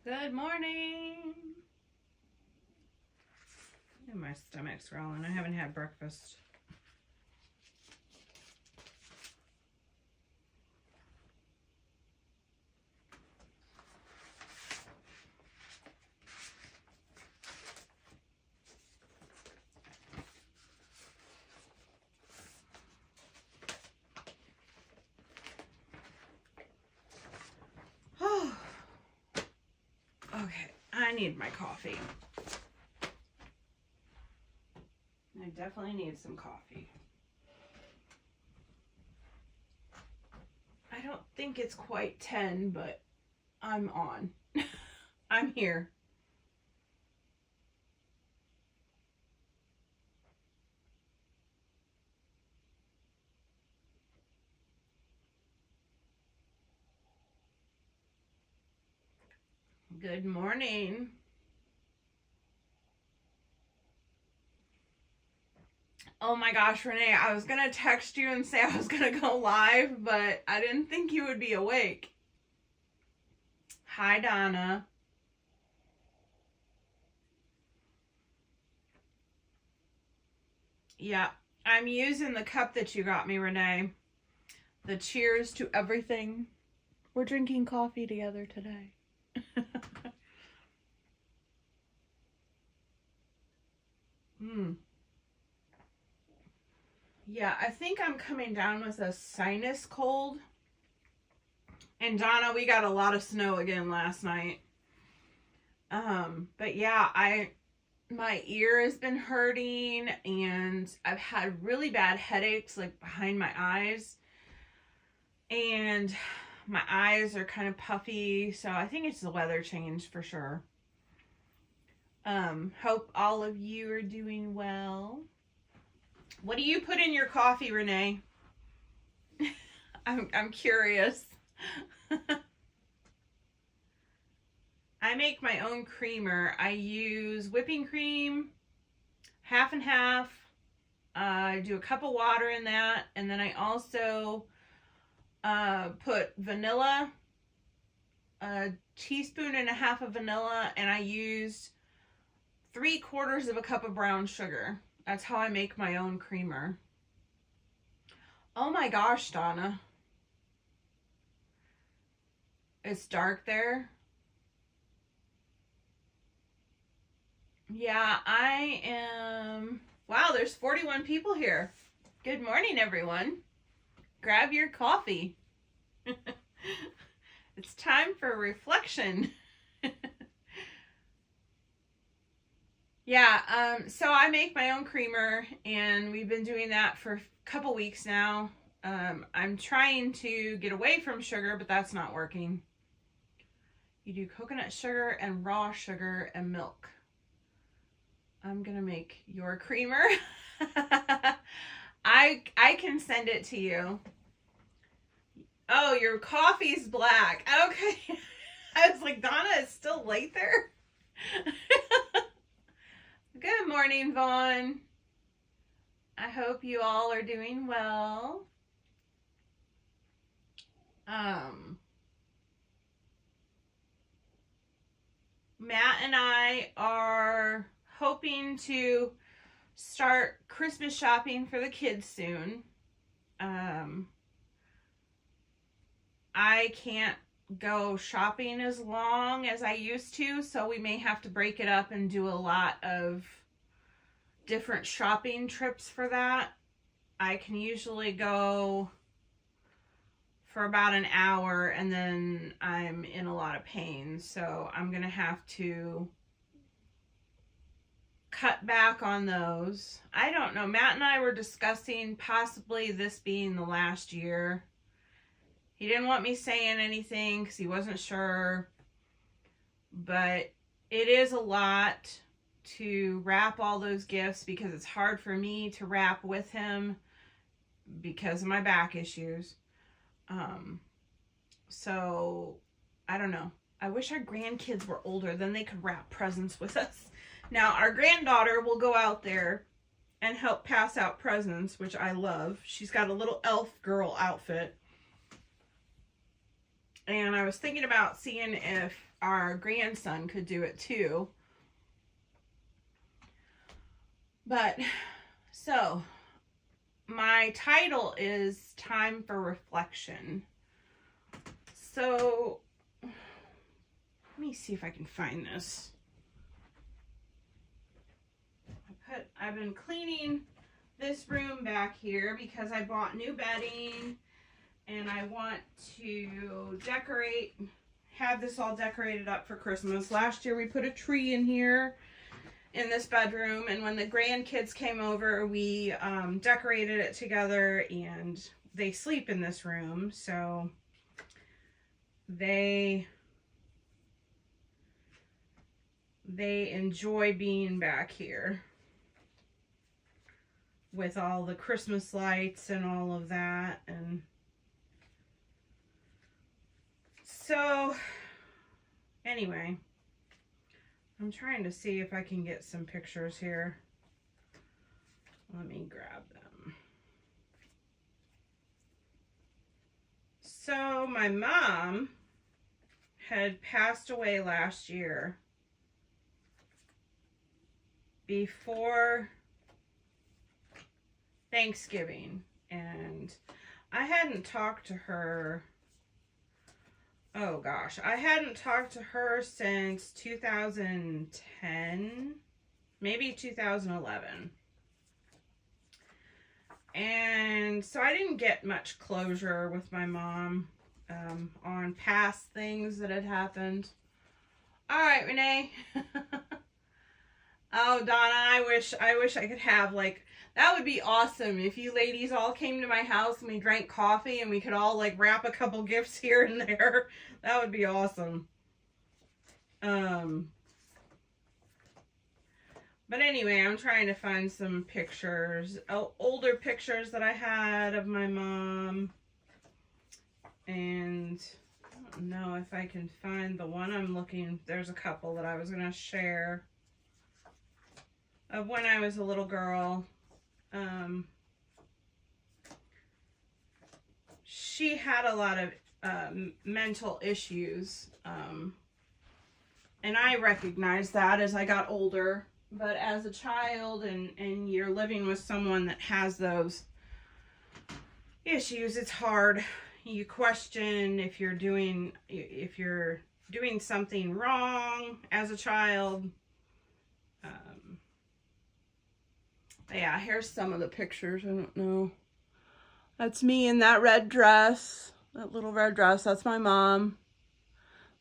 Good morning. And my stomach's growling. I haven't had breakfast. Oh. Okay, I need my coffee. I definitely need some coffee. I don't think it's quite 10, but I'm on. I'm here. Good morning. Oh my gosh, Renee, I was going to text you and say I was going to go live, but I didn't think you would be awake. Hi, Donna. Yeah, I'm using the cup that you got me, Renee. The cheers to everything. We're drinking coffee together today. Yeah, I think I'm coming down with a sinus cold. And Donna, we got a lot of snow again last night. But yeah, my ear has been hurting and I've had really bad headaches like behind my eyes. And my eyes are kind of puffy, so I think it's the weather change for sure. Hope all of you are doing well. What do you put in your coffee, Renee? I'm curious. I make my own creamer. I use whipping cream, half and half. I do a cup of water in that, and then I also put vanilla, a teaspoon and a half of vanilla, and I used 3/4 of a cup of brown sugar. That's how I make my own creamer. Oh my gosh, Donna. It's dark there. Yeah, I am. Wow, there's 41 people here. Good morning, everyone. Grab your coffee. It's time for reflection. Yeah, so I make my own creamer, and we've been doing that for a couple weeks now. I'm trying to get away from sugar, but that's not working. You do coconut sugar and raw sugar and milk. I'm gonna make your creamer. I can send it to you. Oh, your coffee's black. Okay. I was like, Donna, it's still late there? Good morning, Vaughn. I hope you all are doing well. Matt and I are hoping to start Christmas shopping for the kids soon. I can't go shopping as long as I used to, so we may have to break it up and do a lot of different shopping trips for that. I can usually go for about an hour and then I'm in a lot of pain, so I'm gonna have to cut back on those. I don't know. Matt and I were discussing possibly this being the last year. He didn't want me saying anything because he wasn't sure, but it is a lot to wrap all those gifts because it's hard for me to wrap with him because of my back issues. So I don't know. I wish our grandkids were older, then they could wrap presents with us. Now our granddaughter will go out there and help pass out presents, which I love. She's got a little elf girl outfit. And I was thinking about seeing if our grandson could do it too. But so my title is Time for Reflection. So let me see if I can find this. I've been cleaning this room back here because I bought new bedding and I want to have this all decorated up for Christmas. Last year we put a tree in here in this bedroom, and when the grandkids came over, we decorated it together, and they sleep in this room, so they enjoy being back here with all the Christmas lights and all of that. And so anyway, I'm trying to see if I can get some pictures here. Let me grab them. So my mom had passed away last year before Thanksgiving, and I hadn't talked to her, oh gosh, I hadn't talked to her since 2010, maybe 2011. And so I didn't get much closure with my mom on past things that had happened. All right, Renee. Oh, Donna, I wish I could have, like, that would be awesome if you ladies all came to my house and we drank coffee and we could all, like, wrap a couple gifts here and there. That would be awesome. But anyway, I'm trying to find some pictures, older pictures that I had of my mom. And I don't know if I can find the one I'm looking. There's a couple that I was going to share of when I was a little girl. She had a lot of mental issues, and I recognized that as I got older. But as a child and you're living with someone that has those issues, it's hard. You question if you're doing something wrong as a child. Yeah, here's some of the pictures. I don't know. That's me in that red dress, that little red dress. That's my mom.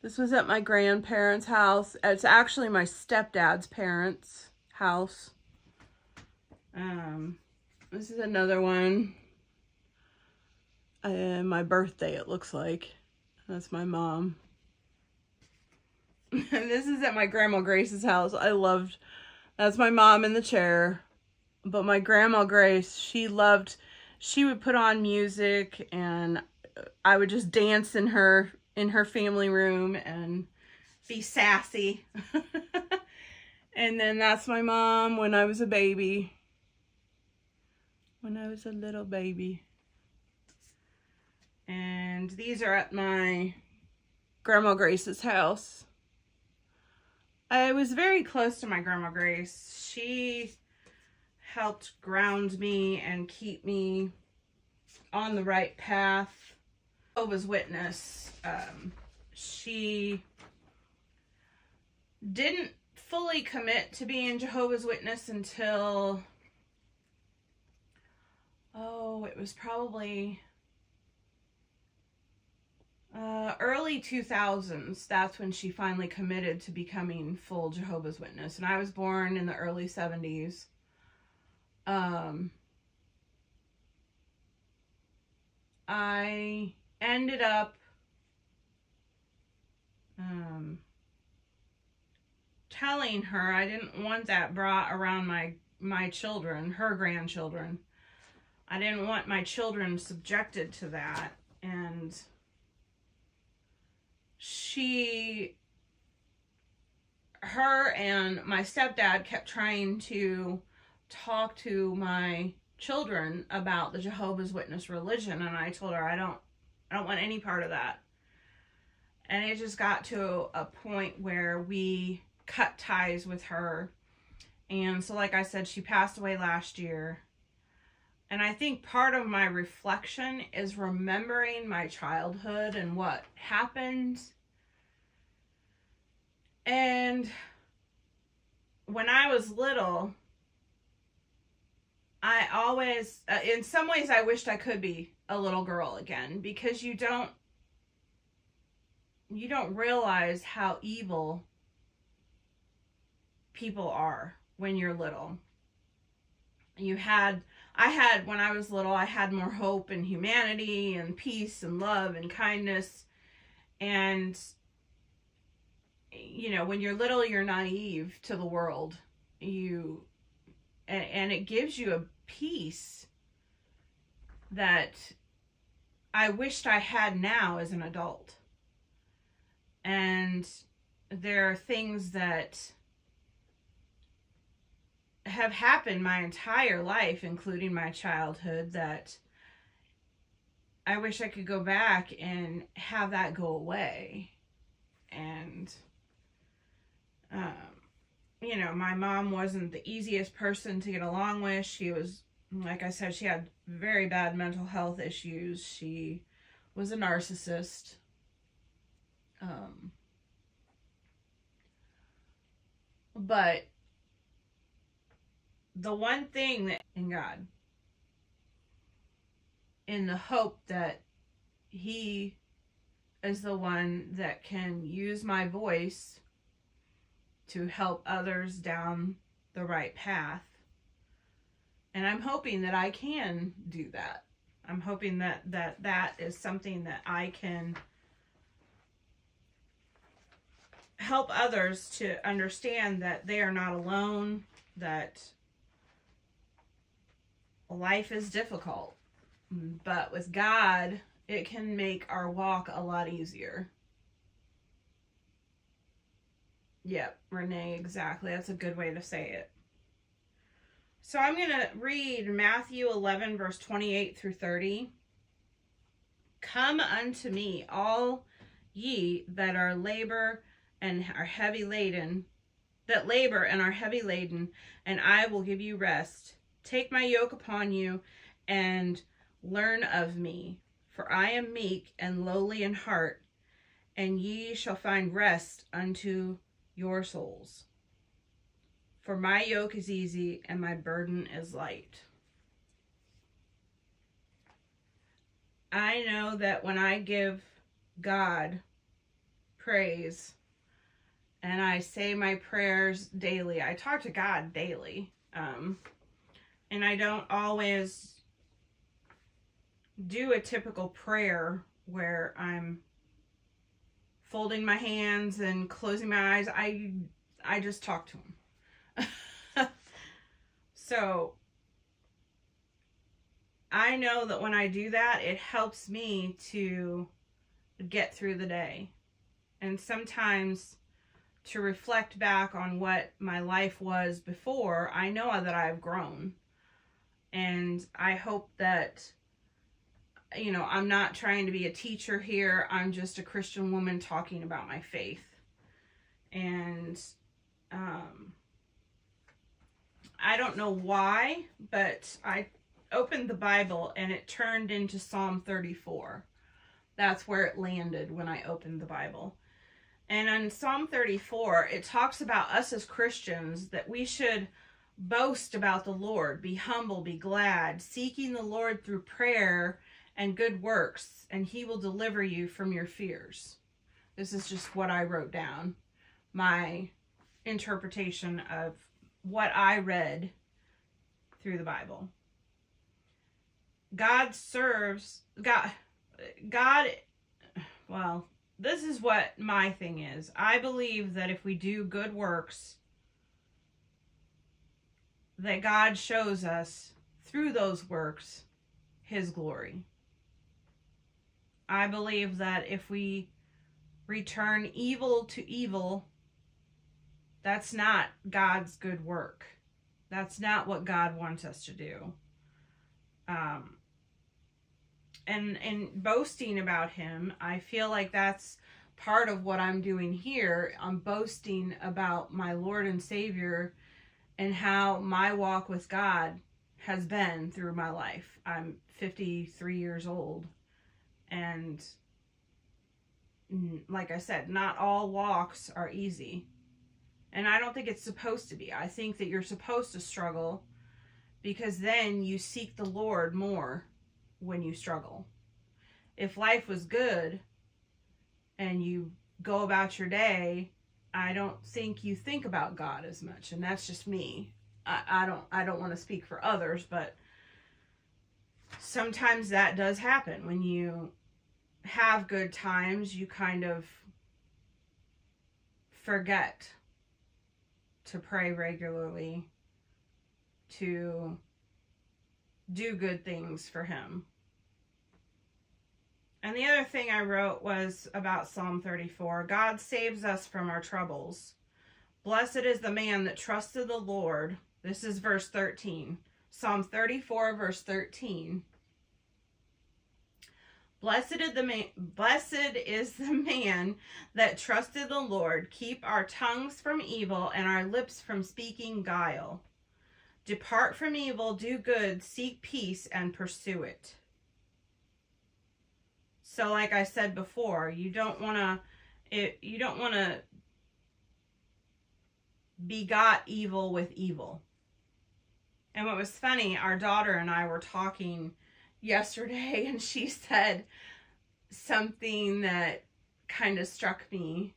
This was at my grandparents' house. It's actually my stepdad's parents' house. This is another one. My birthday, it looks like. That's my mom. And this is at my Grandma Grace's house. That's my mom in the chair. But my Grandma Grace, she would put on music, and I would just dance in her family room and be sassy. And then that's my mom when I was a baby. When I was a little baby. And these are at my Grandma Grace's house. I was very close to my Grandma Grace. She helped ground me and keep me on the right path. Jehovah's Witness. She didn't fully commit to being Jehovah's Witness until, it was probably early 2000s. That's when she finally committed to becoming full Jehovah's Witness. And I was born in the early 70s. I ended up telling her I didn't want that brought around my children, her grandchildren. I didn't want my children subjected to that. And her and my stepdad kept trying to talk to my children about the Jehovah's Witness religion, and I told her I don't want any part of that. And it just got to a point where we cut ties with her. And so, like I said, she passed away last year. And I think part of my reflection is remembering my childhood and what happened. And when I was little, I always, in some ways, I wished I could be a little girl again, because you don't realize how evil people are when you're little. When I was little, I had more hope and humanity and peace and love and kindness. And, when you're little, you're naive to the world. And it gives you a peace that I wished I had now as an adult. And there are things that have happened my entire life, including my childhood, that I wish I could go back and have that go away. And, my mom wasn't the easiest person to get along with. She was, like I said, she had very bad mental health issues. She was a narcissist. But the one thing that in God, in the hope that He is the one that can use my voice to help others down the right path. And I'm hoping that I can do that. I'm hoping that is something that I can help others to understand, that they are not alone, that life is difficult, but with God, it can make our walk a lot easier. Yep, Renee, exactly. That's a good way to say it. So I'm going to read Matthew 11, verse 28 through 30. Come unto me, all ye that are labor and are heavy laden, and I will give you rest. Take my yoke upon you and learn of me, for I am meek and lowly in heart, and ye shall find rest unto your souls. For my yoke is easy and my burden is light. I know that when I give God praise and I say my prayers daily, I talk to God daily, and I don't always do a typical prayer where I'm folding my hands and closing my eyes. I just talk to Him. So I know that when I do that, it helps me to get through the day. And sometimes to reflect back on what my life was before, I know that I've grown. And I hope that, I'm not trying to be a teacher here. I'm just a Christian woman talking about my faith. And I don't know why, but I opened the Bible and it turned into Psalm 34. That's where it landed when I opened the Bible. And in Psalm 34, it talks about us as Christians, that we should boast about the Lord, be humble, be glad, seeking the Lord through prayer and good works, and He will deliver you from your fears. This is just what I wrote down, my interpretation of what I read through the Bible. Well, this is what my thing is. I believe that if we do good works, that God shows us through those works His glory. I believe that if we return evil to evil, that's not God's good work. That's not what God wants us to do. And boasting about Him, I feel like that's part of what I'm doing here. I'm boasting about my Lord and Savior and how my walk with God has been through my life. I'm 53 years old, and like I said, not all walks are easy. And I don't think it's supposed to be. I think that you're supposed to struggle, because then you seek the Lord more when you struggle. If life was good and you go about your day, I don't think you think about God as much. And that's just me. I don't want to speak for others, but sometimes that does happen. When you have good times, you kind of forget to pray regularly, to do good things for Him. And the other thing I wrote was about Psalm 34. God saves us from our troubles. Blessed is the man that trusted the Lord. This is verse 13. Psalm 34, verse 13. Blessed is the man that trusted the Lord. Keep our tongues from evil and our lips from speaking guile. Depart from evil, do good, seek peace, and pursue it. So, like I said before, you don't want to begot evil with evil. And what was funny, our daughter and I were talking yesterday, and she said something that kind of struck me.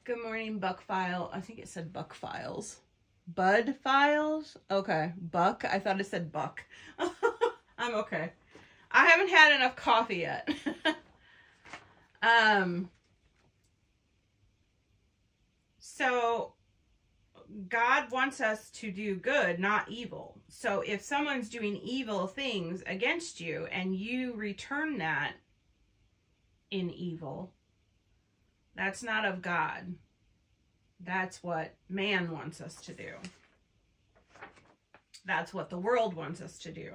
Good morning, Buckfile. I think it said Buck Files. Bud Files? Okay. Buck? I thought it said Buck. I'm okay. I haven't had enough coffee yet. So God wants us to do good, not evil. So if someone's doing evil things against you and you return that in evil, that's not of God. That's what man wants us to do. That's what the world wants us to do.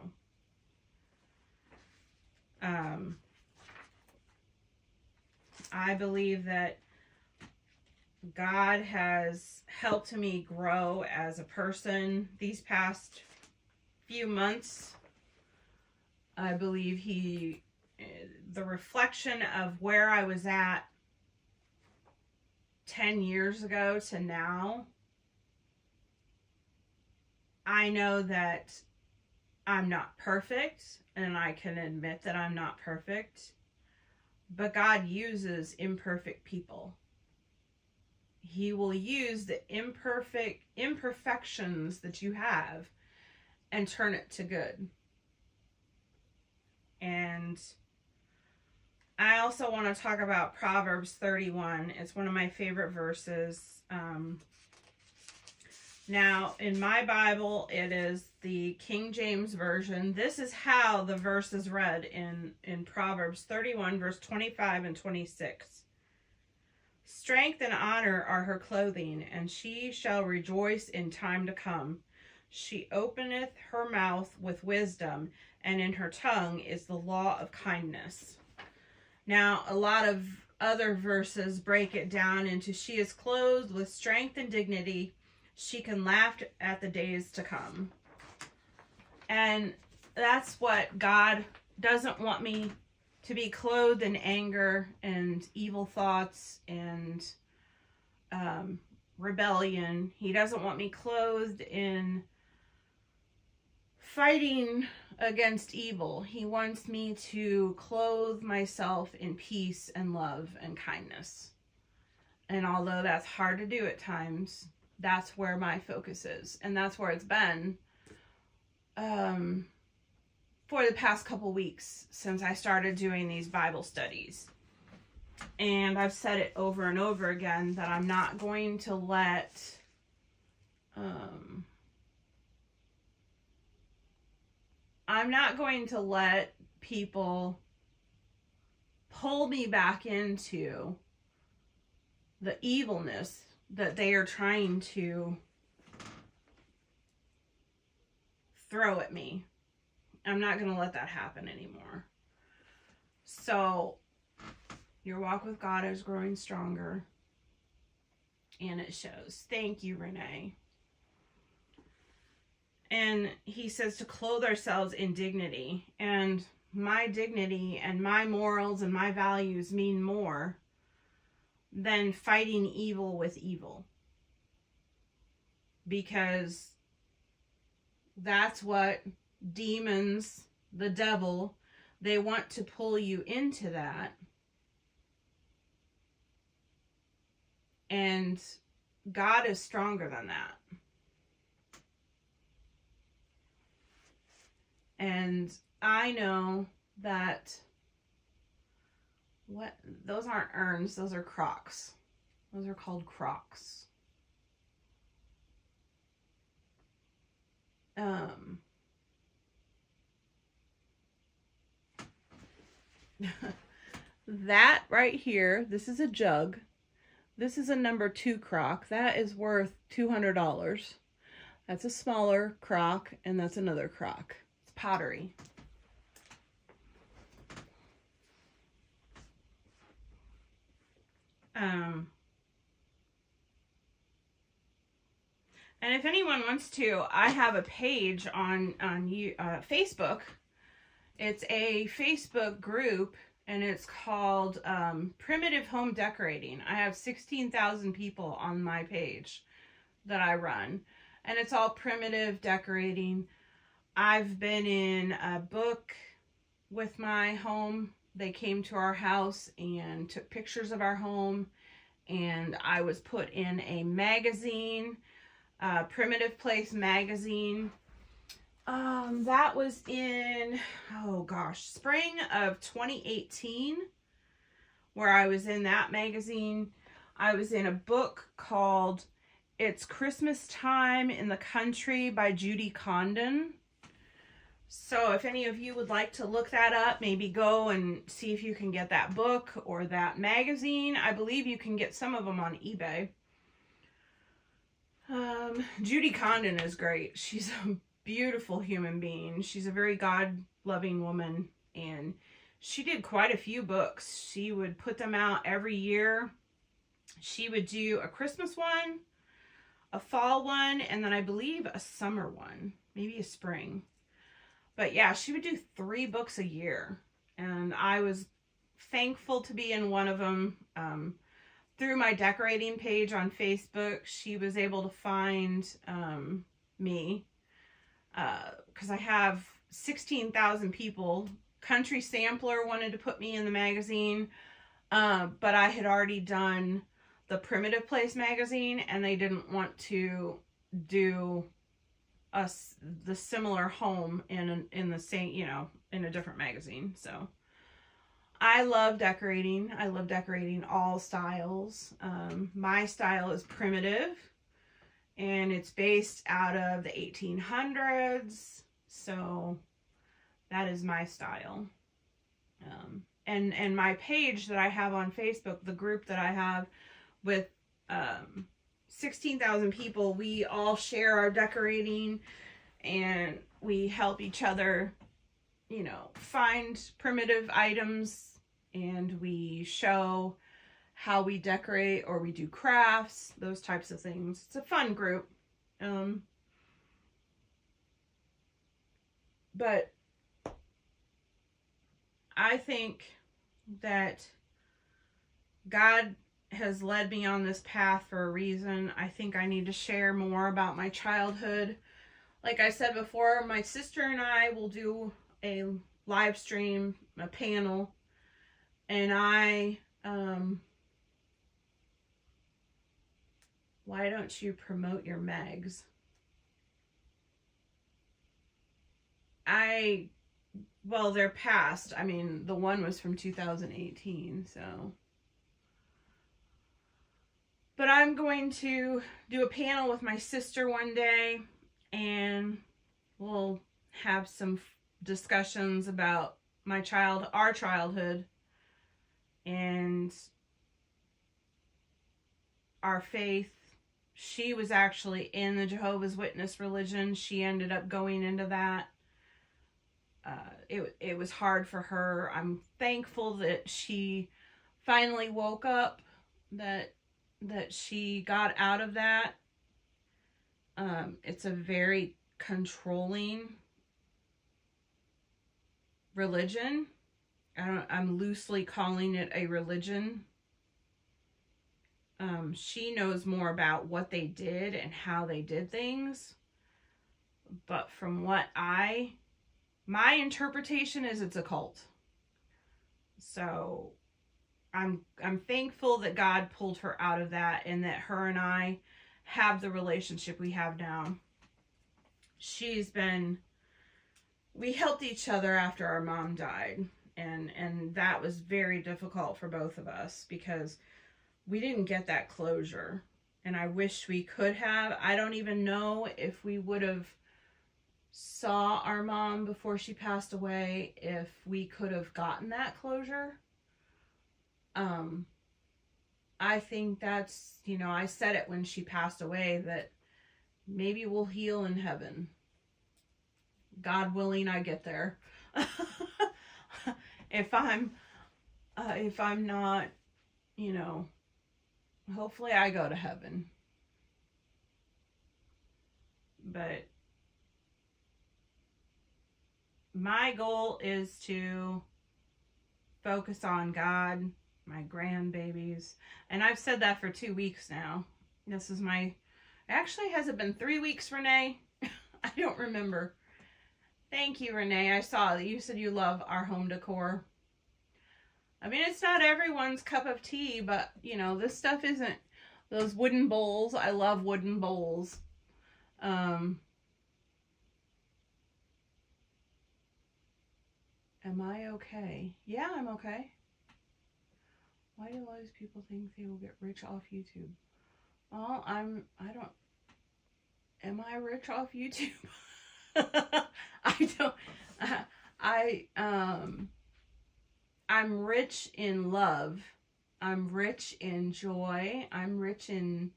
I believe that God has helped me grow as a person these past few months. I believe the reflection of where I was at 10 years ago to now, I know that I'm not perfect, and I can admit that I'm not perfect, but God uses imperfect people. He will use the imperfections that you have and turn it to good. And I also want to talk about Proverbs 31. It's one of my favorite verses. Now, in my Bible, it is the King James Version. This is how the verse is read in Proverbs 31, verse 25 and 26. Strength and honor are her clothing, and she shall rejoice in time to come. She openeth her mouth with wisdom, and in her tongue is the law of kindness. Now, a lot of other verses break it down into she is clothed with strength and dignity. She can laugh at the days to come. And that's what God doesn't want me to be, clothed in anger and evil thoughts and rebellion. He doesn't want me clothed in fighting against evil. He wants me to clothe myself in peace and love and kindness. And although that's hard to do at times, that's where my focus is. And that's where it's been for the past couple weeks since I started doing these Bible studies. And I've said it over and over again that I'm not going to let people pull me back into the evilness that they are trying to throw at me. I'm not going to let that happen anymore. So Your walk with God is growing stronger. And it shows. Thank you, Renee. And he says to clothe ourselves in dignity. And my dignity and my morals and my values mean more than fighting evil with evil. Because that's what demons, the devil, they want to pull you into that. And God is stronger than that. And I know that those aren't urns, those are Crocs. Those are called Crocs. That right here, this is a jug. This is a number 2 Croc. That is worth $200. That's a smaller Croc, and that's another Croc. It's pottery. And if anyone wants to, I have a page on Facebook. It's a Facebook group, and it's called Primitive Home Decorating. I have 16,000 people on my page that I run, and it's all primitive decorating. I've been in a book with my home. They came to our house and took pictures of our home, and I was put in a magazine, Primitive Place magazine. That was in, oh gosh, spring of 2018, where I was in that magazine. I was in a book called It's Christmas Time in the Country by Judy Condon. So if any of you would like to look that up, maybe go and see if you can get that book or that magazine. I believe you can get some of them on eBay. Judy Condon is great. She's a beautiful human being. She's a very God-loving woman, and she did quite a few books. She would put them out every year. She would do a Christmas one, a fall one, and then I believe a summer one, maybe a spring. But yeah, she would do 3 books a year, and I was thankful to be in one of them. Through my decorating page on Facebook, she was able to find me, because I have 16,000 people. Country Sampler wanted to put me in the magazine, but I had already done the Primitive Place magazine, and they didn't want to do the similar home in the same, you know, in a different magazine. So I love decorating. I love decorating all styles. My style is primitive, and it's based out of the 1800s. So that is my style. And my page that I have on Facebook, the group that I have with 16,000 people, we all share our decorating, and we help each other, you know, find primitive items, and we show how we decorate, or we do crafts, those types of things. It's a fun group. But I think that God has led me on this path for a reason. I think I need to share more about my childhood. Like I said before, my sister and I will do a live stream, a panel, and why don't you promote your megs? Well, they're past. I mean, the one was from 2018, so. But I'm going to do a panel with my sister one day, and we'll have some discussions about our childhood, and our faith. She was actually in the Jehovah's Witness religion. She ended up going into that. It was hard for her. I'm thankful that she finally woke up that she got out of that. It's a very controlling religion. I'm loosely calling it a religion. She knows more about what they did and how they did things. But from what my interpretation is, it's a cult. So I'm thankful that God pulled her out of that, and that her and I have the relationship we have now. We helped each other after our mom died, and that was very difficult for both of us because we didn't get that closure, and I wish we could have. I don't even know if we would have saw our mom before she passed away if we could have gotten that closure. I think that's, I said it when she passed away that maybe we'll heal in heaven. God willing, I get there. If I'm not, hopefully I go to heaven. But my goal is to focus on God, my grandbabies. And I've said that for 2 weeks now. This is actually, has it been 3 weeks, Renee? I don't remember. Thank you, Renee. I saw that you said you love our home decor. I mean, it's not everyone's cup of tea, but, this stuff isn't. Those wooden bowls, I love wooden bowls. Am I okay? Yeah, I'm okay. Why do all these people think they will get rich off YouTube? Well, am I rich off YouTube? I'm rich in love. I'm rich in joy. I'm rich in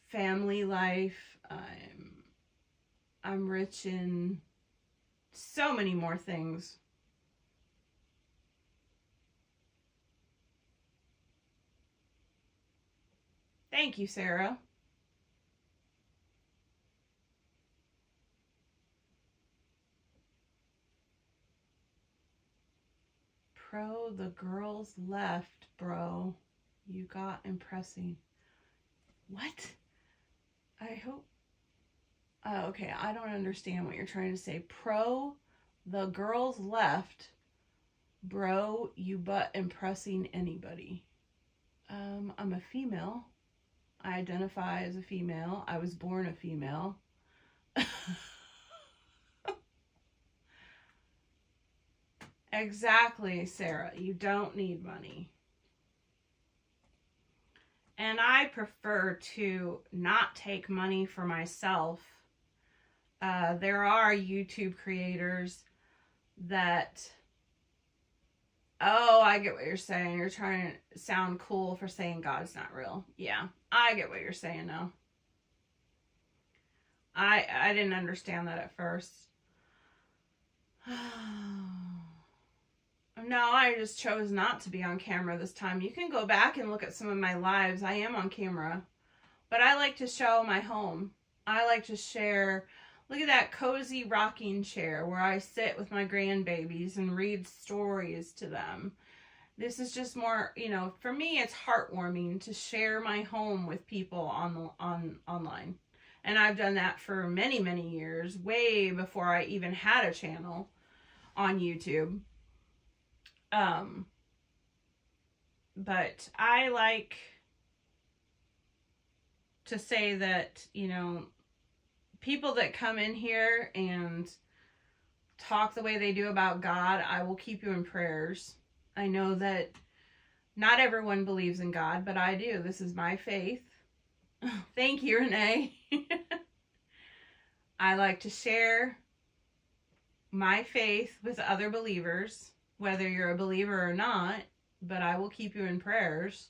family life. I'm rich in so many more things. Thank you, Sarah. Pro, the girls left, bro. You got impressing. What? I hope. Okay, I don't understand what you're trying to say. Pro, the girls left, bro. You but impressing anybody. I'm a female. I identify as a female. I was born a female. Exactly, Sarah. You don't need money. And I prefer to not take money for myself. There are YouTube creators that... Oh, I get what you're saying. You're trying to sound cool for saying God's not real. Yeah, I get what you're saying now. I didn't understand that at first. No, I just chose not to be on camera this time. You can go back and look at some of my lives. I am on camera. But I like to show my home. I like to share... Look at that cozy rocking chair where I sit with my grandbabies and read stories to them. This is just more, for me it's heartwarming to share my home with people online. And I've done that for many, many years, way before I even had a channel on YouTube. But I like to say that, people that come in here and talk the way they do about God, I will keep you in prayers. I know that not everyone believes in God, but I do. This is my faith. Thank you, Renee. I like to share my faith with other believers, whether you're a believer or not, but I will keep you in prayers.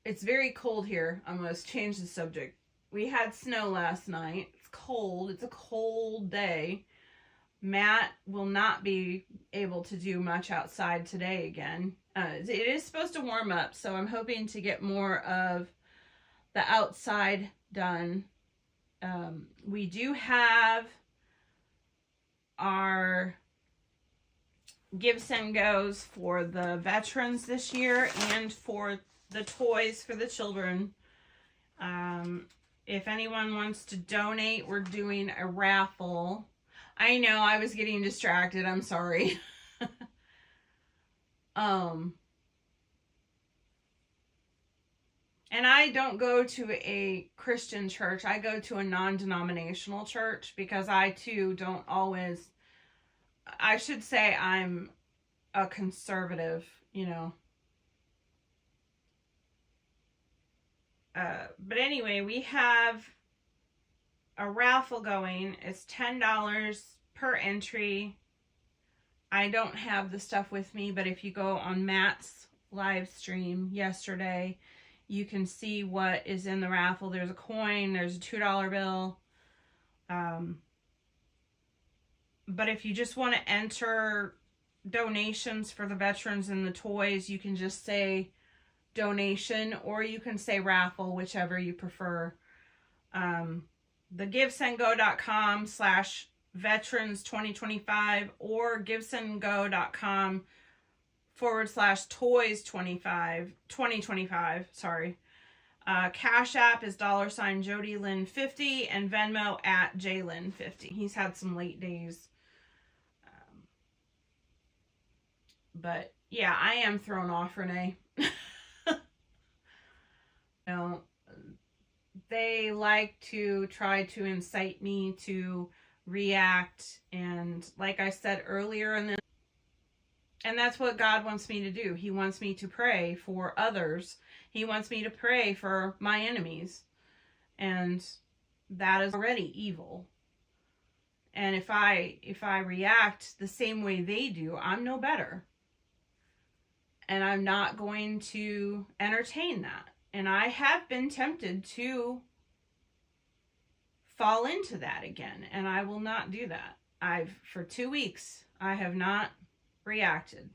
It's very cold here. I'm going to change the subject. We had snow last night. It's cold. It's a cold day. Matt will not be able to do much outside today again. It is supposed to warm up, so I'm hoping to get more of the outside done. We do have our gives and goes for the veterans this year and for the toys for the children. If anyone wants to donate, we're doing a raffle. I know I was getting distracted. I'm sorry. And I don't go to a Christian church. I go to a non-denominational church because I too don't always, I should say I'm a conservative, you know. But anyway, we have a raffle going. It's $10 per entry. I don't have the stuff with me, but if you go on Matt's live stream yesterday, you can see what is in the raffle. There's a coin, there's a $2 bill. But if you just want to enter donations for the veterans and the toys, you can just say donation, or you can say raffle, whichever you prefer. The givesendgo.com/veterans2025 or givesendgo.com/toys2025. Sorry. Cash App is $JodyLynn50 and Venmo at JLynn50. He's had some late days. But yeah, I am thrown off, Renee. No, they like to try to incite me to react, and like I said earlier in this, and that's what God wants me to do. He wants me to pray for others. He wants me to pray for my enemies, and that is already evil. And if I react the same way they do, I'm no better. And I'm not going to entertain that. And I have been tempted to fall into that again, and I will not do that. For 2 weeks, I have not reacted,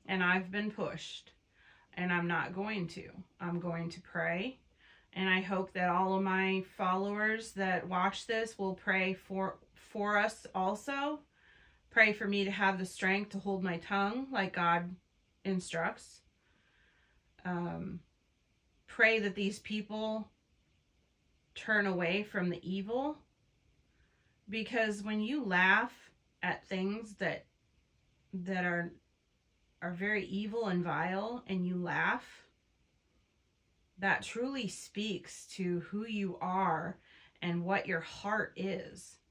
and I've been pushed, and I'm not going to. I'm going to pray, and I hope that all of my followers that watch this will pray for us also. Pray for me to have the strength to hold my tongue like God instructs. Pray that these people turn away from the evil, because when you laugh at things that are very evil and vile, and you laugh, that truly speaks to who you are and what your heart is.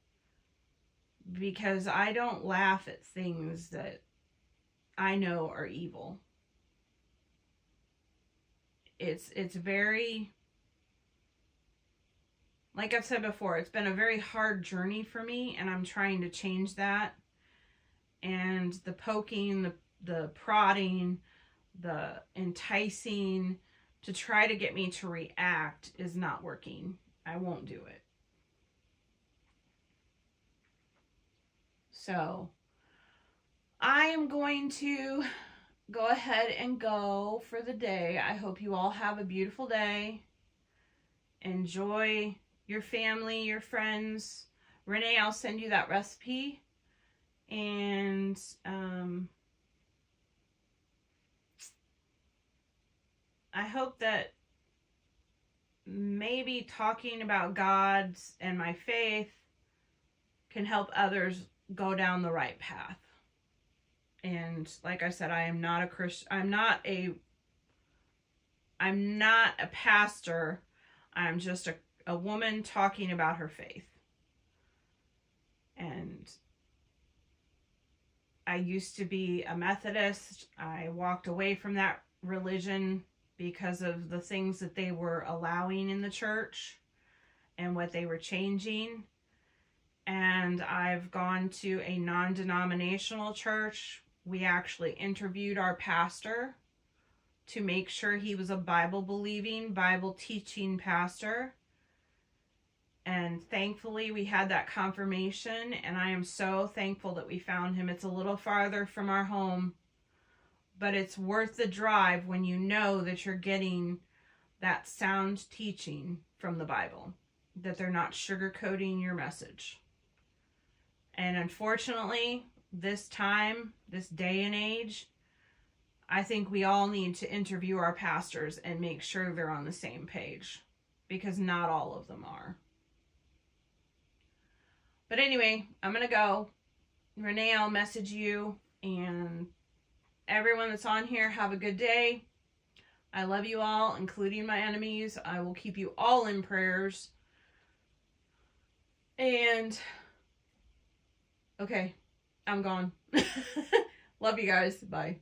Because I don't laugh at things that I know are evil. It's very, like I've said before, it's been a very hard journey for me, and I'm trying to change that. And the poking, the prodding, the enticing to try to get me to react is not working. I won't do it. So I am going to go ahead and go for the day. I hope you all have a beautiful day. Enjoy your family, your friends. Renee, I'll send you that recipe. And I hope that maybe talking about God's and my faith can help others go down the right path. And like I said, I am not a Christian. I'm not a pastor. I'm just a woman talking about her faith. And I used to be a Methodist. I walked away from that religion because of the things that they were allowing in the church and what they were changing. And I've gone to a non-denominational church. We actually interviewed our pastor to make sure he was a Bible-believing, Bible-teaching pastor. And thankfully we had that confirmation, and I am so thankful that we found him. It's a little farther from our home, but it's worth the drive when you know that you're getting that sound teaching from the Bible, that they're not sugarcoating your message. And unfortunately, this time, this day and age, I think we all need to interview our pastors and make sure they're on the same page, because not all of them are. But anyway, I'm going to go. Renee, I'll message you. And everyone that's on here, have a good day. I love you all, including my enemies. I will keep you all in prayers. And, okay, I'm gone. Love you guys. Bye.